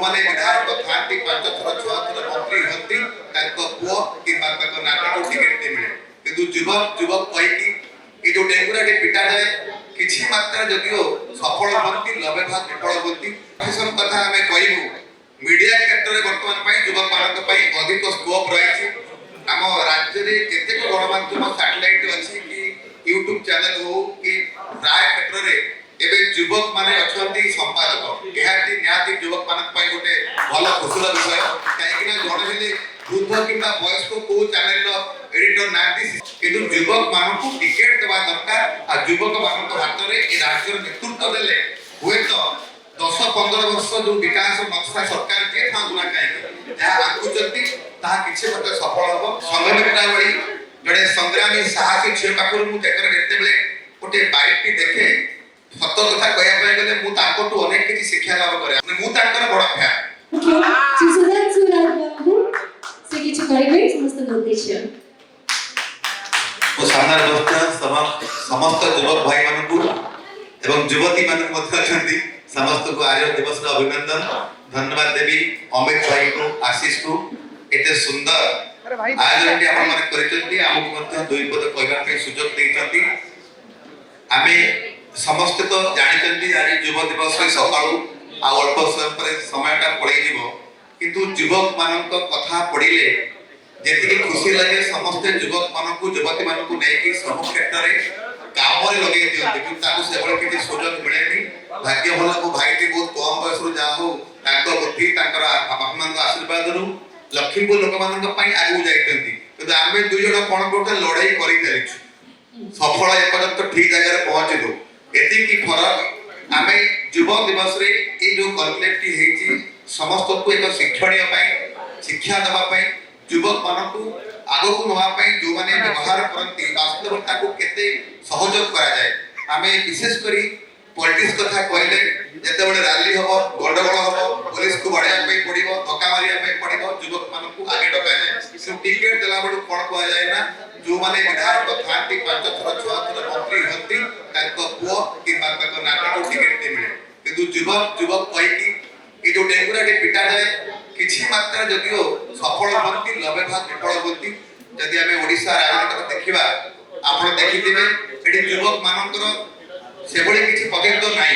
मैंने विधायक था 5 थर 6 थर मंत्री होती पुओ कि नाती को टिकेट नहीं मिले किंतु युवक युवक कहीकि ये जो डेंगुरा पिटा जाए किसी मात्रा जदियो सफल होती लबे भाग विफल होती प्रशासन कथा आम कहूँ मीडिया क्षेत्र में बर्तमान युवक मान अधिक स्कोप रही आम राज्य में जितेक गणमाध्यम सैटेलाइट अच्छी कि यूट्यूब चैनल हो कि प्राय क्षेत्र में एवं युवक माने अच्छी संपादक यह निहाती युवक मान गोटे भल खुशर विषय कहीं जड़े वृद्ध कि वयस्क को चैनल एडिटर ना किंतु युवक मान टिकेट देवा दरकार और युवक मान हाथ में राज्य नेतृत्व देले हुए तो 10-15 वर्ष जो विकास नक्शा सरकार किए था कहीं जहाँ आंकुचंती ताहा किछि मते सफल हो संघमित्रा भली जड़े संग्रामी साहसी झील पाखर मुझे गोटे बाइक टी देखे सत कथा कहया गले मु तांकोटू अनेक किछि शिक्षा लाभ करे मु तांकर बड़ फैन सुसुदान सुराज बाबू से किछि कहबे समस्त उद्देश्य ओ सामना दोस्त समस्त युवक भाई मानकू एवं युवती मानक मध्य अछंती समस्त को आर्य दिवस का अभिनंदन धन्यवाद देवी अमित भाई को आशीष को एते सुंदर आयोजन आपण माने करितंती हमकु मध्य दुई पद कहबा पे सुযোগ देइतंती आमे समस्त तो जानितंती आज युव दिवस रे सकाळू आ अल्प समयटा पळै जीवो किंतु युवक मानक कथा पढिले जेतिके खुशी लागे समस्त युवक मानकु युवती मानकु नै कि सब क्षेत्र रे काम रे लगे दियंती कि ताकु से बळे किछि सुযোগ मिलेनी भाग्य भला को भाईटी बहुत कम बयस रु जा हो ताको बुद्धि ताकर बापमान को आशीर्वाद रु लखीमपुर लोक मान पई आगु जाइतंती किंतु आमे दुई जण कोन कोटे लड़ाई करि चलिछु सफल एपर्यंत ठीक जगह रे पहुंचिलु एति की फरक आमे युव दिवस रे ए जो कॉन्क्लेव टी हेची समस्त को एक शिक्षणीय पई शिक्षा देबा पई युवक मान को आगो को नवा पई जो माने व्यवहार करंती वास्तवता को केते सहयोग करा जाए आमे विशेष करी पॉलिटिक्स कथा कहले जते बडे रैली हबो गंडगोल हबो पुलिस को बढ़िया पे पड़िबो धक्का मारिया पे पड़िबो युवक मान को आगे डका जाए सो टिकट देला बडू कोन कह जाए ना जो माने विधायक था 5 थर 6 थर मंत्री होती पुओ कि नाती को टिकट नहीं मिले किंतु युवक युवक कहीकि ये जो डेंगुरा पिटा जाए किसी मात्रा जदियो सफल होती लबे भाग विफल होती जदि आमे ओडिसा राजनीति देखिबा आपण देखिथिबे एडी युवक मानकर से बड़ी किछि पकेट नाही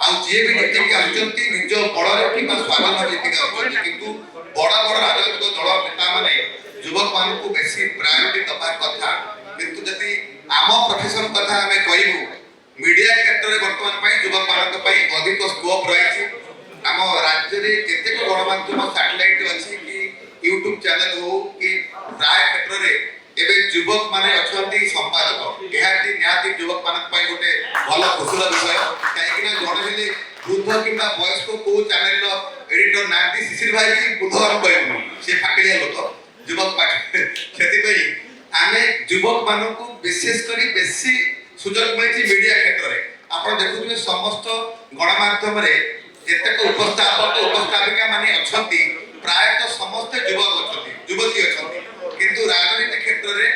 आ जे भी नीति के आचंती निज बड़रे कि स्वागत नीति के आचंती किंतु बड़ा बड़ा राजनीतिक दल नेता माने युवक मान को बेसी प्रायोरिटी दबा कथा किंतु जदि आम प्रोफेशन कथा हमें कहबू मीडिया क्षेत्र में वर्तमान युवक मान अधिक स्कोप रही आम राज्य में जितेक गणमाध्यम सैटेलाइट अच्छी कि यूट्यूब चैनल हो कि प्राय क्षेत्र में एवं युवक माने अच्छी संपादक यह निहाती युवक मान गोटे भल खुशर विषय कहीं जड़े वृद्ध कि वयस्क को चैनल एडिटर ना शिशिर भाई भी वृद्ध आम कहूँ सी फाकड़िया लोक युवक से आम युवक मान विशेषकर बेसी सुযোগ मिली मीडिया क्षेत्र में आप देखुए समस्त गणमाध्यम जितेक उपस्थापक उपस्थापिका माने अच्छी प्रायतः समस्त युवक अच्छी युवती अच्छी किंतु राजनीति क्षेत्र में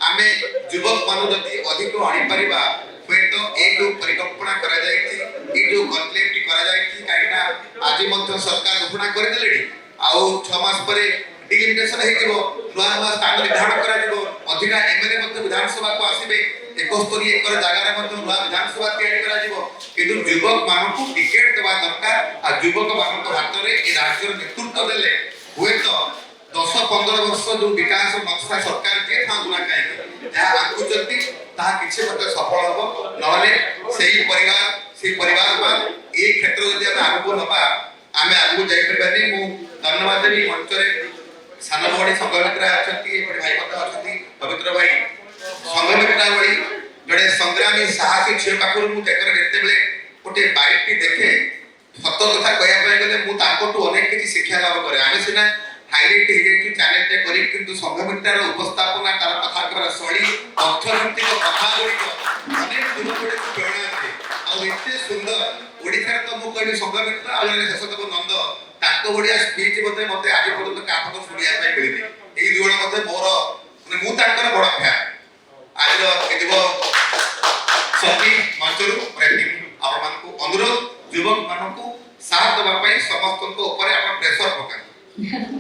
आमे युवक मान जदि अधिक आनी परिबा हुए तो एक जो परिकल्पना करा जायछि एक जो कॉन्क्लेव टी करा जायछि काइना आज मध्य सरकार घोषणा कर देलेडी आउ 6 मास परे डिलिमिटेशन हे जिवो नुआ नुआ स्थान निर्धारण करा जिवो अधिका एमएलए मध्य विधानसभा को आसीबे 71 एकर जगह रे मध्य नुआ विधानसभा तैयारी करा जिवो किंतु युवक मान को टिकेट देवा दरकार आ युवक मान हाथ में ए राज्य नेतृत्व देले हुए तो 10-15 वर्ष जो विकास नक्शा सरकार किए था कहीं जहाँ आंकुचंती ताहा किछि मते सफल हो नहले सेही परिवार पर ए क्षेत्र जदि हम आगु नबा आमे आगु जाई परबानी मु धन्यवाद देबी मंच रे सानबड़ी संघमित्रा अछंती एपटे भाई मते अछंती पवित्र भाई संघमित्रा भली जड़े संग्रामी साहसी झील पाखर मु देखरे गोटे बाइक टी देखे सत कथा कहया गले मु तांकोटू अनेक किछि शिक्षा लाभ करे आमे सिना हाइलाइट हे जे चैनल टे करी किंतु संघमित्रार उपस्थापना तार कथा कर शैली अर्थनैतिक कथा गुडी अनेक दूर गुडी प्रेरणा है आ एते सुंदर ओडिसा तो मु कहबी संघमित्र आ जने शशदेव नंद ताको बढिया स्पीच मते आज पर्यंत काफक सुनिया पाई मिलिनी एई दुण मते मोर माने मु ताकर बड़ फैन आज एदिव सती मंचरू प्रेटिंग आप मान को अनुरोध युवक मान को ସାଥ ଦେବା ପାଇଁ ସମସ୍ତଙ୍କ ଉପରେ ଆପଣ ପ୍ରେସର ପକାନ୍ତୁ